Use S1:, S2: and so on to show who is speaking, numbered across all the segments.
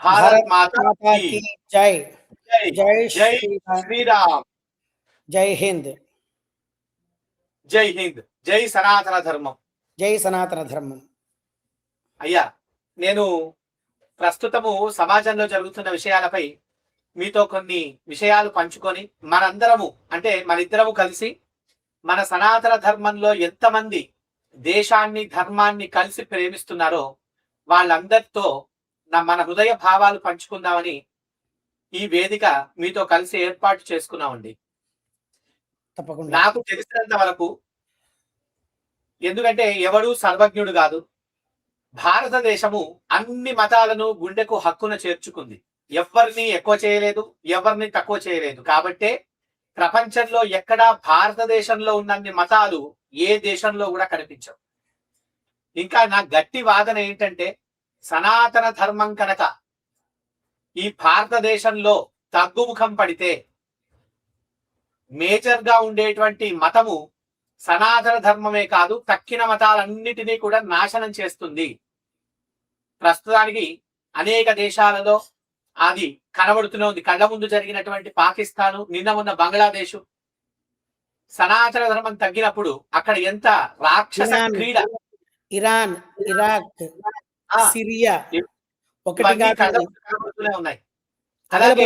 S1: भारत
S2: भारत
S1: माता
S2: माता
S1: की
S2: की जय।
S1: जय।
S2: जय
S1: जय
S2: श्री राम।
S1: श्री राम।
S2: जय हिंद।
S1: జై హింద్, జై సనాతన ధర్మం.
S2: జై సనాతన ధర్మం.
S1: అయ్యా, నేను ప్రస్తుతము సమాజంలో జరుగుతున్న విషయాలపై మీతో కొన్ని విషయాలు పంచుకొని మనందరము అంటే మనిద్దరము కలిసి మన సనాతన ధర్మంలో ఎంతమంది దేశాన్ని ధర్మాన్ని కలిసి ప్రేమిస్తున్నారో వాళ్ళందరితో మన హృదయ భావాలు పంచుకుందామని ఈ వేదిక మీతో కలిసి ఏర్పాటు చేసుకున్నామండి.
S2: తప్పకుండా.
S1: నాకు తెలిసినంత వరకు, ఎందుకంటే ఎవడు సర్వజ్ఞుడు కాదు, భారతదేశము అన్ని మతాలను గుండెకు హక్కున చేర్చుకుంది. ఎవరిని ఎక్కువ చేయలేదు, ఎవరిని తక్కువ చేయలేదు. కాబట్టే ప్రపంచంలో ఎక్కడా భారతదేశంలో ఉన్నన్ని మతాలు ఏ దేశంలో కూడా కనిపించవు. ఇంకా నా గట్టి వాదన ఏంటంటే, సనాతన ధర్మం కనుక ఈ భారతదేశంలో తగ్గుముఖం పడితే మేజర్ గా ఉండేటువంటి మతము సనాతన ధర్మమే కాదు, తక్కిన మతాలన్నిటినీ కూడా నాశనం చేస్తుంది. ప్రస్తుతానికి అనేక దేశాలలో అది కనబడుతూనే ఉంది. కళ్ళ ముందు జరిగినటువంటి పాకిస్తాను, నిన్న ఉన్న బంగ్లాదేశ్, సనాతన ధర్మం తగ్గినప్పుడు అక్కడ ఎంత రాక్షస క్రీడ,
S2: ఇరాన్, ఇరాక్, సిరియా ఒకటి
S1: కనబడుతూనే ఉన్నాయి. అలాగే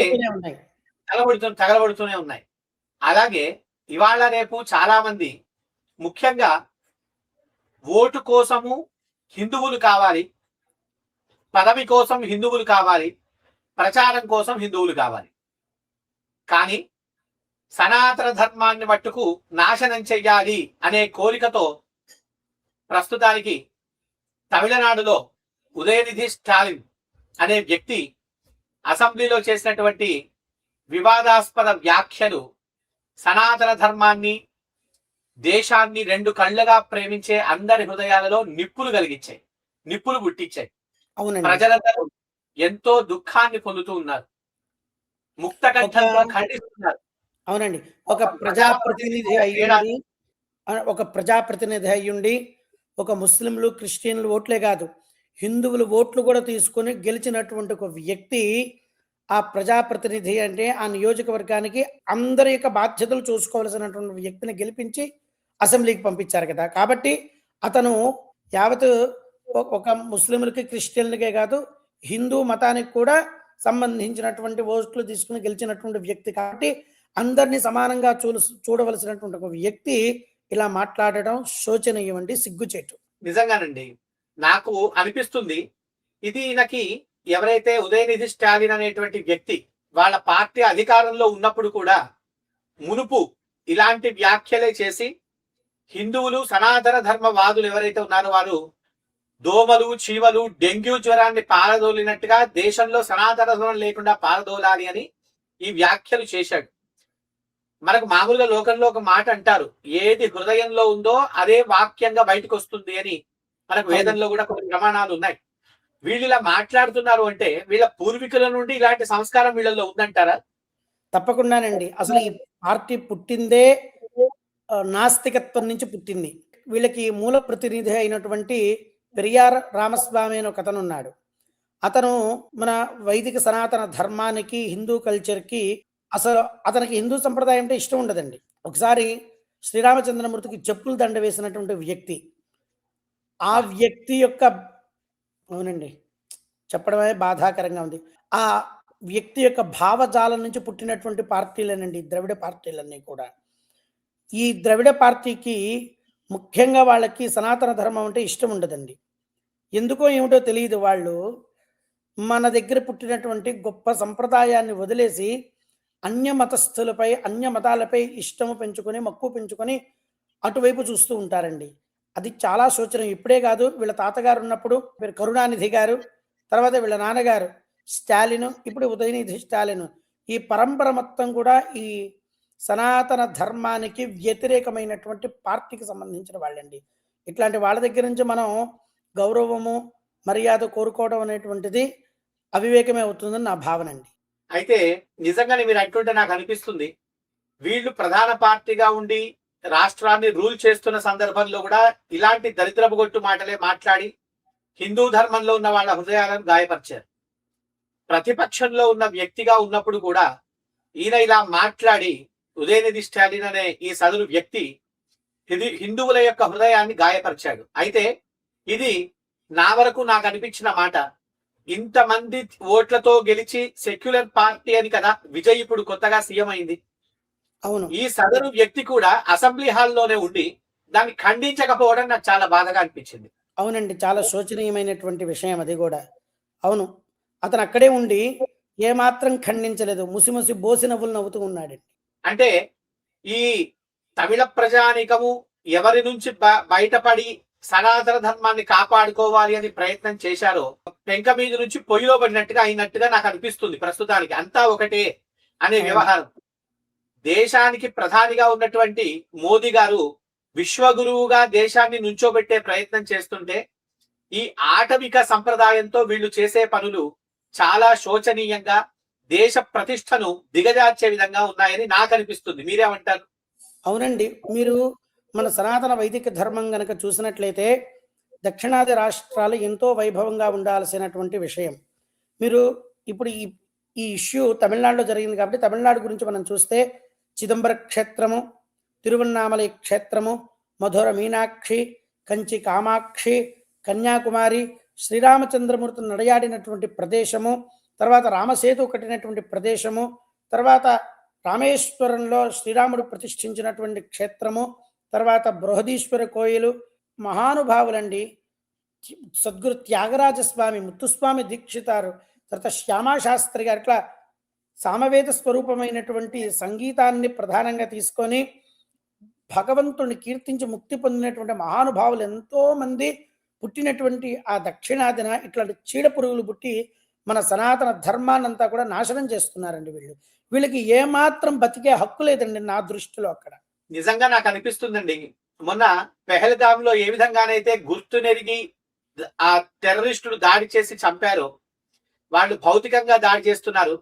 S1: తగలబడుతూనే ఉన్నాయి. అలాగే ఇవాళ రేపు చాలా మంది ముఖ్యంగా ఓటు కోసము హిందువులు కావాలి, పదవి కోసం హిందువులు కావాలి, ప్రచారం కోసం హిందువులు కావాలి. కానీ సనాతన ధర్మాన్ని మట్టుకు నాశనం చెయ్యాలి అనే కోరికతో ప్రస్తుతానికి తమిళనాడులో ఉదయనిధి స్టాలిన్ అనే వ్యక్తి అసెంబ్లీలో చేసినటువంటి వివాదాస్పద వ్యాఖ్యలు సనాతన ధర్మాన్ని, దేశాన్ని రెండు కళ్ళగా ప్రేమించే అందరి హృదయాలలో నిప్పులు కలిగించాయి, నిప్పులు పుట్టించాయి. ప్రజలందరూ ఎంతో దుఃఖాన్ని పొందుతూ ఉన్నారు, ముక్త కంఠంతో ఖండిస్తున్నారు.
S2: అవునండి. ఒక ప్రజాప్రతినిధి అయ్యుండి ఒక ముస్లింలు, క్రిస్టియన్లు ఓట్లే కాదు, హిందువులు ఓట్లు కూడా తీసుకొని గెలిచినటువంటి ఒక వ్యక్తి ఆ ప్రజాప్రతినిధి అంటే ఆ నియోజకవర్గానికి అందరి యొక్క బాధ్యతలు చూసుకోవాల్సినటువంటి వ్యక్తిని గెలిపించి అసెంబ్లీకి పంపించారు కదా. కాబట్టి అతను యావత్ ఒక ముస్లింలకి, క్రిస్టియన్లకే కాదు, హిందూ మతానికి కూడా సంబంధించినటువంటి ఓట్లు తీసుకుని గెలిచినటువంటి వ్యక్తి. కాబట్టి అందరినీ సమానంగా చూడవలసినటువంటి ఒక వ్యక్తి ఇలా మాట్లాడడం శోచనీయం అండి, సిగ్గుచేటు.
S1: నిజంగానండి, నాకు అనిపిస్తుంది ఇది ఈయనకి ఎవరైతే ఉదయనిధి స్టాలిన్ అనేటువంటి వ్యక్తి వాళ్ళ పార్టీ అధికారంలో ఉన్నప్పుడు కూడా మునుపు ఇలాంటి వ్యాఖ్యలే చేసి హిందువులు, సనాతన ధర్మవాదులు ఎవరైతే ఉన్నారో వారు దోమలు, చీమలు, డెంగ్యూ జ్వరాన్ని పారదోలినట్టుగా దేశంలో సనాతన ధర్మం లేకుండా పారదోలాలి అని ఈ వ్యాఖ్యలు చేశాడు. మనకు మామూలుగా లోకంలో ఒక మాట అంటారు, ఏది హృదయంలో ఉందో అదే వాక్యంగా బయటకు వస్తుంది అని మనకు వేదంలో కూడా కొన్ని ప్రమాణాలు ఉన్నాయి. వీళ్ళు ఇలా మాట్లాడుతున్నారు అంటే వీళ్ళ పూర్వీకుల నుండి ఇలాంటి సంస్కారం వీళ్ళలో ఉందంటారా?
S2: తప్పకుండానండి. అసలు ఈ పార్టీ పుట్టిందే నాస్తికత్వం నుంచి పుట్టింది. వీళ్ళకి మూల ప్రతినిధి అయినటువంటి పెరియార్ రామస్వామి అని ఒక అతను ఉన్నాడు. అతను మన వైదిక సనాతన ధర్మానికి, హిందూ కల్చర్కి అసలు అతనికి హిందూ సంప్రదాయం అంటే ఇష్టం ఉండదండి. ఒకసారి శ్రీరామచంద్రమూర్తికి చెప్పులు దండ వేసినటువంటి వ్యక్తి. ఆ వ్యక్తి యొక్క, అవునండి చెప్పడమే బాధాకరంగా ఉంది, ఆ వ్యక్తి యొక్క భావజాలం నుంచి పుట్టినటువంటి పార్టీలేనండి ద్రవిడ పార్టీలన్నీ కూడా. ఈ ద్రవిడ పార్టీకి ముఖ్యంగా వాళ్ళకి సనాతన ధర్మం అంటే ఇష్టం ఉండదండి. ఎందుకో ఏమిటో తెలియదు. వాళ్ళు మన దగ్గర పుట్టినటువంటి గొప్ప సంప్రదాయాన్ని వదిలేసి అన్య మతస్థులపై, అన్య మతాలపై ఇష్టము పెంచుకొని, మక్కువ పెంచుకొని అటువైపు చూస్తూ ఉంటారండి. అది చాలా శోచనీయం. ఇప్పుడే కాదు, వీళ్ళ తాతగారు ఉన్నప్పుడు కరుణానిధి గారు, తర్వాత వీళ్ళ నాన్నగారు స్టాలిన్, ఇప్పుడు ఉదయనిధి స్టాలిన్, ఈ పరంపర మొత్తం కూడా ఈ సనాతన ధర్మానికి వ్యతిరేకమైనటువంటి పార్టీకి సంబంధించిన వాళ్ళండి. ఇట్లాంటి వాళ్ళ దగ్గర నుంచి మనం గౌరవము, మర్యాద కోరుకోవడం అనేటువంటిది అవివేకమే అవుతుందని నా భావన అండి.
S1: అయితే నిజంగానే మీరు అంటుంటే నాకు అనిపిస్తుంది, వీళ్ళు ప్రధాన పార్టీగా ఉండి రాష్ట్రాన్ని రూల్ చేస్తున్న సందర్భంలో కూడా ఇలాంటి దరిద్రపు గొట్టు మాటలే మాట్లాడి హిందూ ధర్మంలో ఉన్న వాళ్ళ హృదయాలను గాయపరిచారు. ప్రతిపక్షంలో ఉన్న వ్యక్తిగా ఉన్నప్పుడు కూడా ఈయన ఇలా మాట్లాడి ఉదయనిధి స్టాలిన్ అనే ఈ సదరు వ్యక్తి హిందువుల యొక్క హృదయాన్ని గాయపరిచాడు. అయితే ఇది నా వరకు నాకు అనిపించిన మాట, ఇంతమంది ఓట్లతో గెలిచి సెక్యులర్ పార్టీ అని కదా విజయ్ ఇప్పుడు కొత్తగా సీఎం అయింది.
S2: అవును,
S1: ఈ సదరు వ్యక్తి కూడా అసెంబ్లీ హాల్లోనే ఉండి దాన్ని ఖండించకపోవడం నాకు చాలా బాధగా అనిపించింది.
S2: అవునండి. చాలా శోచనీయమైనటువంటి విషయం అది కూడా. అవును. అతను అక్కడే ఉండి ఏమాత్రం ఖండించలేదు. ముసిముసి బోసి నవ్వులు నవ్వుతూ ఉన్నాడండి.
S1: అంటే ఈ తమిళ ప్రజానికము ఎవరి నుంచి బయటపడి సనాతన ధర్మాన్ని కాపాడుకోవాలి అని ప్రయత్నం చేశారో పెంక మీద నుంచి పొయ్యిలో పడినట్టుగా అయినట్టుగా నాకు అనిపిస్తుంది. ప్రస్తుతానికి అంతా ఒకటే అనే వ్యవహారం. దేశానికి ప్రధానిగా ఉన్నటువంటి మోదీ గారు విశ్వగురువుగా దేశాన్ని నుంచోబెట్టే ప్రయత్నం చేస్తుంటే ఈ ఆటవిక సంప్రదాయంతో వీళ్ళు చేసే పనులు చాలా శోచనీయంగా దేశ ప్రతిష్టను దిగజార్చే విధంగా ఉన్నాయని నాకు అనిపిస్తుంది. మీరేమంటారు?
S2: అవునండి. మీరు మన సనాతన వైదిక ధర్మం గనక చూసినట్లయితే దక్షిణాది రాష్ట్రాలు ఎంతో వైభవంగా ఉండాల్సినటువంటి విషయం. మీరు ఇప్పుడు ఈ ఇష్యూ తమిళనాడులో జరిగింది కాబట్టి తమిళనాడు గురించి మనం చూస్తే చిదంబర క్షేత్రము, తిరువన్నామలై క్షేత్రము, మధుర మీనాక్షి, కంచి కామాక్షి, కన్యాకుమారి, శ్రీరామచంద్రమూర్తి నడయాడినటువంటి ప్రదేశము, తర్వాత రామసేతు కట్టినటువంటి ప్రదేశము, తర్వాత రామేశ్వరంలో శ్రీరాముడు ప్రతిష్ఠించినటువంటి క్షేత్రము, తర్వాత బృహదీశ్వర కోయిలు, మహానుభావులండి. సద్గురు త్యాగరాజస్వామి, ముత్తుస్వామి దీక్షితారు, తర్వాత శ్యామాశాస్త్రి గారు, ఇట్లా సామవేద స్వరూపమైనటువంటి సంగీతాన్ని ప్రధానంగా తీసుకొని భగవంతుని కీర్తించి ముక్తి పొందినటువంటి మహానుభావులు ఎంతో మంది పుట్టినటువంటి ఆ దక్షిణాదిన ఇట్లాంటి చీడ పురుగులు పుట్టి మన సనాతన ధర్మాన్నంతా కూడా నాశనం చేస్తున్నారండి. వీళ్ళకి ఏమాత్రం బతికే హక్కు లేదండి నా దృష్టిలో. అక్కడ
S1: నిజంగా నాకు అనిపిస్తుందండి, మొన్న పెహల్గామ్ లో ఏ విధంగానైతే గుర్తునెరిగి ఆ టెర్రరిస్టులు దాడి చేసి చంపారో వాళ్ళు భౌతికంగా దాడి చేస్తున్నారు.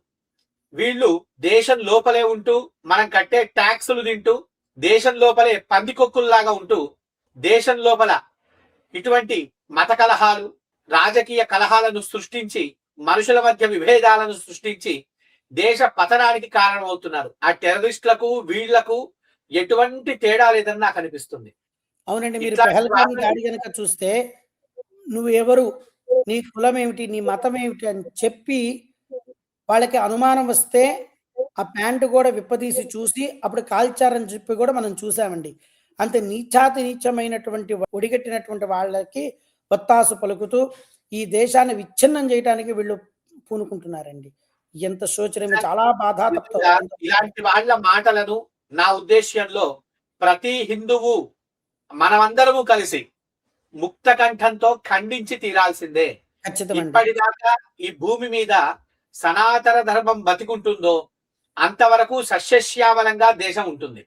S1: వీళ్ళు దేశం లోపలే ఉంటూ మనం కట్టే ట్యాక్సులు తింటూ దేశం లోపలే పందికొక్కుల్లాగా ఉంటూ దేశం లోపల ఇటువంటి మత కలహాలు, రాజకీయ కలహాలను సృష్టించి మనుషుల మధ్య విభేదాలను సృష్టించి దేశ పతనానికి కారణమవుతున్నారు. ఆ టెర్రరిస్టులకు వీళ్లకు ఎటువంటి తేడా లేదని నాకు అనిపిస్తుంది.
S2: అవునండి. మీరు పెహల్గాం దాడి కనుక చూస్తే నువ్వు ఎవరు, నీ కులం ఏమిటి, నీ మతం ఏమిటి అని చెప్పి వాళ్ళకి అనుమానం వస్తే ఆ ప్యాంటు కూడా విప్పదీసి చూసి అప్పుడు కాల్చారని చెప్పి కూడా మనం చూసామండి. అంత నీచాతి నీచమైనటువంటి ఒడిగట్టినటువంటి వాళ్ళకి ఒత్తాసు పలుకుతూ ఈ దేశాన్ని విచ్ఛిన్నం చేయడానికి వీళ్ళు పూనుకుంటున్నారండి. ఎంత శోచనీయం, చాలా బాధాతప్తం.
S1: ఇలాంటి వాళ్ళ మాటలను నా ఉద్దేశ్యంలో ప్రతి హిందువు మనమందరము కలిసి ముక్త కంఠంతో ఖండించి తీరాల్సిందే. ఇప్పటిదాకా ఈ భూమి మీద సనాతన ధర్మం బతికుంటుందో అంతవరకు సస్యశ్యామలంగా దేశం ఉంటుంది.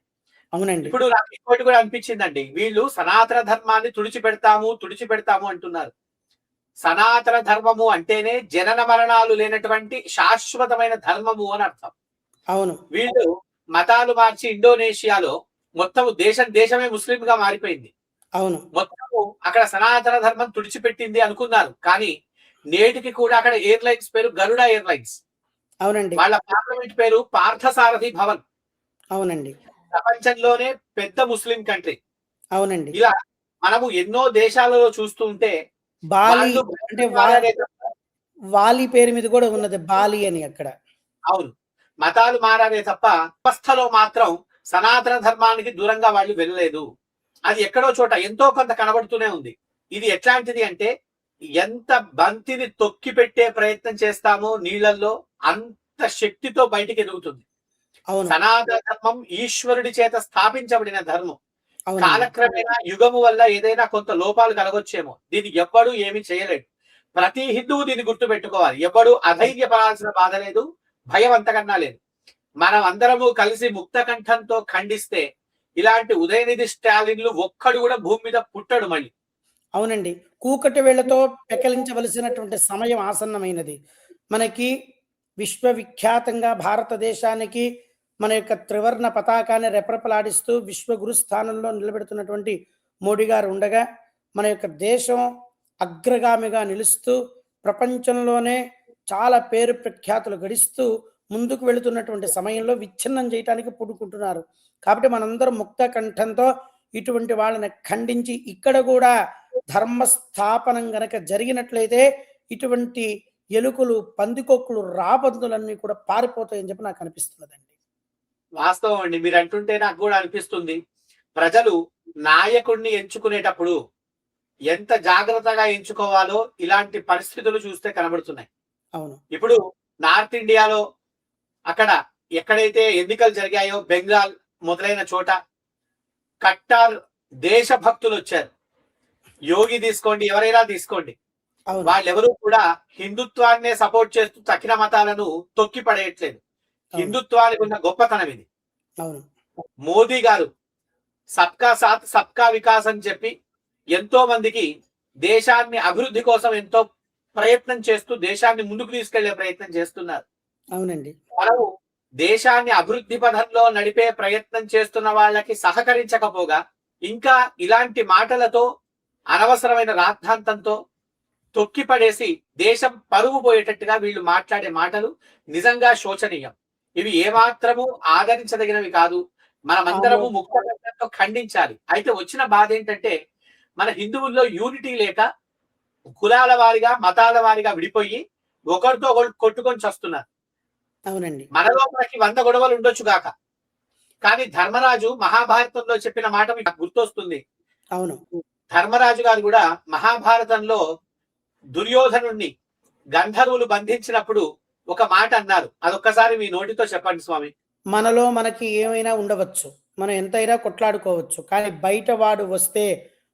S2: అవునండి.
S1: ఇప్పుడు నాకు ఇంకోటి కూడా అనిపించిందండి, వీళ్ళు సనాతన ధర్మాన్ని తుడిచిపెడతాము అంటున్నారు. సనాతన ధర్మము అంటేనే జనన మరణాలు లేనటువంటి శాశ్వతమైన ధర్మము అని అర్థం.
S2: అవును.
S1: వీళ్ళు మతాలు మార్చి ఇండోనేషియాలో మొత్తం దేశమే ముస్లిం గా మారిపోయింది.
S2: అవును.
S1: మొత్తము అక్కడ సనాతన ధర్మం తుడిచిపెట్టింది అనుకున్నారు. కానీ నేటికి కూడా అక్కడ ఎయిర్లైన్స్ పేరు గరుడ ఎయిర్లైన్స్.
S2: అవునండి.
S1: వాళ్ళ పార్లమెంట్ పేరు పార్థసారథి భవన్.
S2: అవునండి.
S1: ప్రపంచంలోనే పెద్ద ముస్లిం కంట్రీ.
S2: అవునండి.
S1: ఇలా మనము ఎన్నో దేశాలలో చూస్తూ ఉంటే
S2: బాలి అంటే వాలి పేరు మీద కూడా ఉన్నది బాలి అని అక్కడ.
S1: అవును, మతాలు మారారే తప్ప వ్యవస్థలో మాత్రం సనాతన ధర్మానికి దూరంగా వాళ్ళు వెళ్ళలేదు. అది ఎక్కడో చోట ఎంతో కొంత కనబడుతూనే ఉంది. ఇది ఎట్లాంటిది అంటే ఎంత బంతిని తొక్కి పెట్టే ప్రయత్నం చేస్తామో నీళ్లలో అంత శక్తితో బయటికి ఎదుగుతుంది. సనాతన ధర్మం ఈశ్వరుడి చేత స్థాపించబడిన ధర్మం. కాలక్రమేణా యుగము వల్ల ఏదైనా కొంత లోపాలు కలగొచ్చేమో, దీన్ని ఎవ్వడూ ఏమీ చేయలేడు. ప్రతి హిందువు దీన్ని గుర్తు పెట్టుకోవాలి. ఎవ్వడూ అధైర్యపడాల్సిన బాధ లేదు, భయం అంతకన్నా లేదు. మనం అందరము కలిసి ముక్త కంఠంతో ఖండిస్తే ఇలాంటి ఉదయనిధి స్టాలిన్లు ఒక్కడు కూడా భూమి మీద పుట్టడు మళ్ళీ.
S2: అవునండి. కూకటి వేళ్లతో పెకలించవలసినటువంటి సమయం ఆసన్నమైనది. మనకి విశ్వవిఖ్యాతంగా భారతదేశానికి మన యొక్క త్రివర్ణ పతాకాన్ని రెపరెపలాడిస్తూ విశ్వగురు స్థానంలో నిలబెడుతున్నటువంటి మోడీ గారు ఉండగా మన యొక్క దేశం అగ్రగామిగా నిలుస్తూ ప్రపంచంలోనే చాలా పేరు ప్రఖ్యాతులు గడిస్తూ ముందుకు వెళుతున్నటువంటి సమయంలో విచ్ఛిన్నం చేయటానికి పూనుకుంటున్నారు. కాబట్టి మనందరం ముక్త కంఠంతో ఇటువంటి వాళ్ళని ఖండించి ఇక్కడ కూడా ధర్మస్థాపనం గనక జరిగినట్లయితే ఇటువంటి ఎలుకలు, పందికొక్కులు, రాబందులన్నీ కూడా పారిపోతాయని చెప్పి నాకు అనిపిస్తున్నదండి.
S1: వాస్తవం అండి. మీరు అంటుంటే నాకు కూడా అనిపిస్తుంది. ప్రజలు నాయకుడిని ఎంచుకునేటప్పుడు ఎంత జాగ్రత్తగా ఎంచుకోవాలో ఇలాంటి పరిస్థితులు చూస్తే కనబడుతున్నాయి.
S2: అవును.
S1: ఇప్పుడు నార్త్ ఇండియాలో అక్కడ ఎక్కడైతే ఎన్నికలు జరిగాయో బెంగాల్ మొదలైన చోట కట్టార్ దేశభక్తులు వచ్చారు. యోగి తీసుకోండి, ఎవరైనా తీసుకోండి,
S2: అవును.
S1: వాళ్ళెవరూ కూడా హిందుత్వాన్నే సపోర్ట్ చేస్తూ తక్కిన మతాలను తొక్కి పడేయట్లేదు.
S2: అవును.
S1: హిందుత్వానికి ఉన్న గొప్పతనం ఇది.
S2: అవును.
S1: మోదీ గారు సబ్కా సాత్ సబ్కా వికాస్ అని చెప్పి ఎంతో మందికి దేశాన్ని అభివృద్ధి కోసం ఎంతో ప్రయత్నం చేస్తూ దేశాన్ని ముందుకు తీసుకెళ్లే ప్రయత్నం చేస్తున్నారు.
S2: అవునండి.
S1: మనము దేశాన్ని అభివృద్ధి పథంలో నడిపే ప్రయత్నం చేస్తున్న వాళ్ళకి సహకరించకపోగా ఇంకా ఇలాంటి మాటలతో అనవసరమైన రాద్ధాంతంతో తొక్కిపడేసి దేశం పరువు పోయేటట్టుగా వీళ్ళు మాట్లాడే మాటలు నిజంగా శోచనీయం. ఇవి ఏమాత్రము ఆదరించదగినవి కాదు. మనమందరము ముక్తంతో ఖండించాలి. అయితే వచ్చిన బాధ ఏంటంటే మన హిందువుల్లో యూనిటీ లేక కులాల వారిగా, మతాల వారిగా విడిపోయి ఒకరితో ఒకరు కొట్టుకొని చస్తున్నారు.
S2: అవునండి.
S1: మనలో మనకి 100 గొడవలు ఉండొచ్చు గాక, కానీ ధర్మరాజు మహాభారతంలో చెప్పిన మాట మీకు గుర్తొస్తుంది.
S2: అవును.
S1: ధర్మరాజు గారు కూడా మహాభారతంలో దుర్యోధనుణ్ణి గంధర్వులు బంధించినప్పుడు ఒక మాట అన్నారు. అదొక్కసారి మీ నోటితో చెప్పండి స్వామి.
S2: మనలో మనకి ఏమైనా ఉండవచ్చు, మనం ఎంతైనా కొట్లాడుకోవచ్చు, కానీ బయట వాడు వస్తే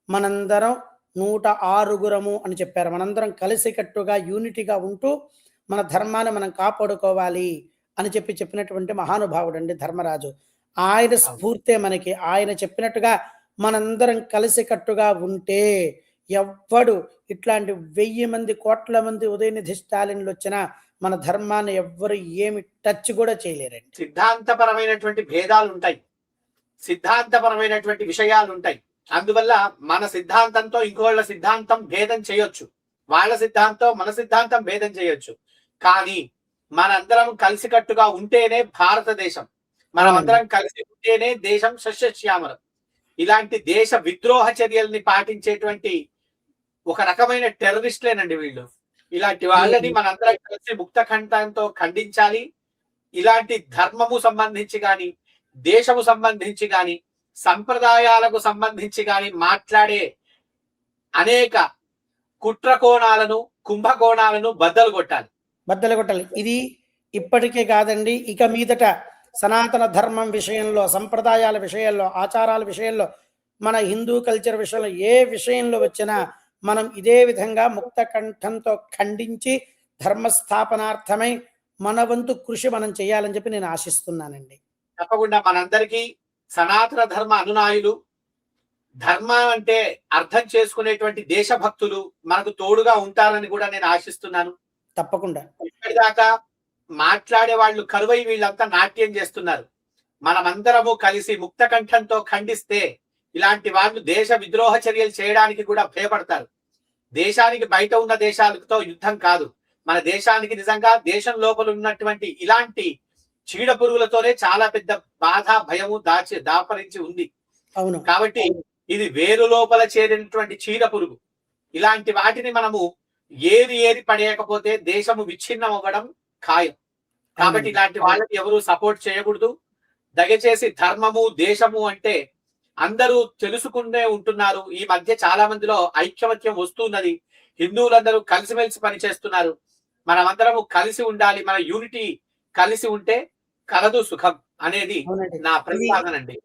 S2: మనందరం 106 అని చెప్పారు. మనందరం కలిసికట్టుగా యూనిటీగా ఉంటూ మన ధర్మాన్ని మనం కాపాడుకోవాలి అని చెప్పినటువంటి మహానుభావుడు అండి ధర్మరాజు. ఆయన స్ఫూర్తే మనకి. ఆయన చెప్పినట్టుగా మనందరం కలిసికట్టుగా ఉంటే ఎవ్వడు ఇట్లాంటి 1000 మంది, కోట్ల మంది ఉదయనిధి స్టాలిన్లు వచ్చినా మన ధర్మాన్ని ఎవ్వరు ఏమి టచ్ కూడా చేయలేరండి.
S1: సిద్ధాంతపరమైనటువంటి భేదాలు ఉంటాయి, సిద్ధాంతపరమైనటువంటి విషయాలు ఉంటాయి. అందువల్ల మన సిద్ధాంతంతో ఇంకోళ్ళ సిద్ధాంతం భేదం చేయొచ్చు, వాళ్ళ సిద్ధాంతం మన సిద్ధాంతం భేదం చేయొచ్చు. కానీ మనందరం కలిసికట్టుగా ఉంటేనే భారతదేశం, మనమందరం కలిసి ఉంటేనే దేశం సస్యశ్యామలం. ఇలాంటి దేశ విద్రోహ చర్యల్ని పాటించేటువంటి ఒక రకమైన టెర్రరిస్టులేనండి వీళ్ళు. ఇలాంటి వాళ్ళని మనందరం కలిసి ముక్త కంఠంతో ఖండించాలి. ఇలాంటి ధర్మము సంబంధించి గాని, దేశము సంబంధించి గాని, సంప్రదాయాలకు సంబంధించి గాని మాట్లాడే అనేక కుట్రకోణాలను, కుంభకోణాలను బద్దలు కొట్టాలి.
S2: ఇది ఇప్పటికే కాదండి, ఇక మీదట సనాతన ధర్మం విషయంలో, సంప్రదాయాల విషయాల్లో, ఆచారాల విషయంలో, మన హిందూ కల్చర్ విషయంలో ఏ విషయంలో వచ్చినా మనం ఇదే విధంగా ముక్త కంఠంతో ఖండించి ధర్మస్థాపనార్థమై మన వంతు కృషి మనం చేయాలని చెప్పి నేను ఆశిస్తున్నానండి.
S1: తప్పకుండా మనందరికీ సనాతన ధర్మ అనునాయులు, ధర్మం అంటే అర్థం చేసుకునేటువంటి దేశభక్తులు మనకు తోడుగా ఉంటారని కూడా నేను ఆశిస్తున్నాను.
S2: తప్పకుండా.
S1: ఇప్పటిదాకా మాట్లాడే వాళ్ళు కరువై వీళ్ళంతా నాట్యం చేస్తున్నారు. మనమందరము కలిసి ముక్త కంఠంతో ఖండిస్తే ఇలాంటి వాళ్ళు దేశ విద్రోహ చర్యలు చేయడానికి కూడా భయపడతారు. దేశానికి బయట ఉన్న దేశాలతో యుద్ధం కాదు, మన దేశానికి నిజంగా దేశం లోపల ఉన్నటువంటి ఇలాంటి చీడ పురుగులతోనే చాలా పెద్ద బాధ, భయము దాపరించి ఉంది.
S2: అవును.
S1: కాబట్టి ఇది వేరు లోపల చేరినటువంటి చీడ పురుగు. ఇలాంటి వాటిని మనము ఏరి పడేయకపోతే దేశము విచ్ఛిన్నం అవ్వడం ఖాయం. కాబట్టి ఇలాంటి వాళ్ళకి ఎవరు సపోర్ట్ చేయకూడదు. దయచేసి ధర్మము, దేశము అంటే అందరూ తెలుసుకునే ఉంటున్నారు. ఈ మధ్య చాలా మందిలో ఐక్యమత్యం వస్తున్నది. హిందువులందరూ కలిసిమెలిసి పనిచేస్తున్నారు. మనమందరము కలిసి ఉండాలి. మన యూనిటీ కలిసి ఉంటే కలదు సుఖం అనేది నా ప్రతిపాదన అండి.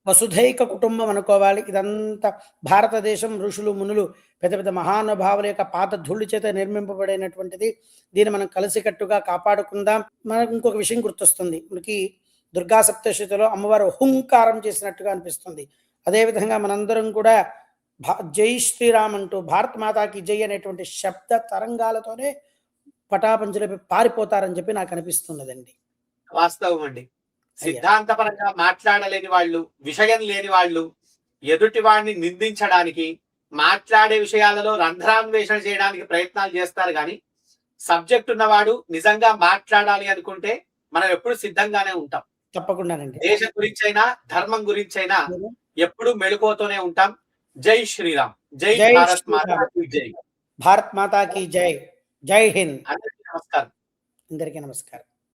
S2: వసుధైక కుటుంబం అనుకోవాలి. ఇదంతా భారతదేశం ఋషులు, మునులు, పెద్ద పెద్ద మహానుభావుల యొక్క పాత ధూళి చేత నిర్మింపబడినటువంటిది. దీన్ని మనం కలిసికట్టుగా కాపాడుకుందాం. మనకు ఇంకొక విషయం గుర్తొస్తుంది. మనకి దుర్గా సప్తశతిలో అమ్మవారు హుంకారం చేసినట్టుగా అనిపిస్తుంది. అదేవిధంగా మనందరం కూడా జై శ్రీరామ్ అంటూ భారత్ మాతాకి జై అనేటువంటి శబ్ద తరంగాలతోనే పటాపంచలపై పారిపోతారని చెప్పి నాకు అనిపిస్తున్నదండి.
S1: వాస్తవం అండి. సిద్ధాంతపరంగా మాట్లాడలేని వాళ్ళు, విషయం లేని వాళ్ళు ఎదుటి వాడిని నిందించడానికి, మాట్లాడే విషయాలలో రంధ్రాన్వేషణ చేయడానికి ప్రయత్నాలు చేస్తారు. కానీ సబ్జెక్ట్ ఉన్నవాడు నిజంగా మాట్లాడాలి అనుకుంటే మనం ఎప్పుడు సిద్ధంగానే ఉంటాం.
S2: తప్పకుండానండి.
S1: దేశం గురించైనా, ధర్మం గురించైనా ఎప్పుడు మెళుకువతోనే ఉంటాం. జై శ్రీరామ్. జై
S2: జై
S1: భారత్
S2: శ్రీరామ్.
S1: మాతా కీ జై.
S2: భారత్ మాతా కీ జై. జై హింద్.
S1: అందరికీ నమస్కారం.
S2: అందరికీ నమస్కారం.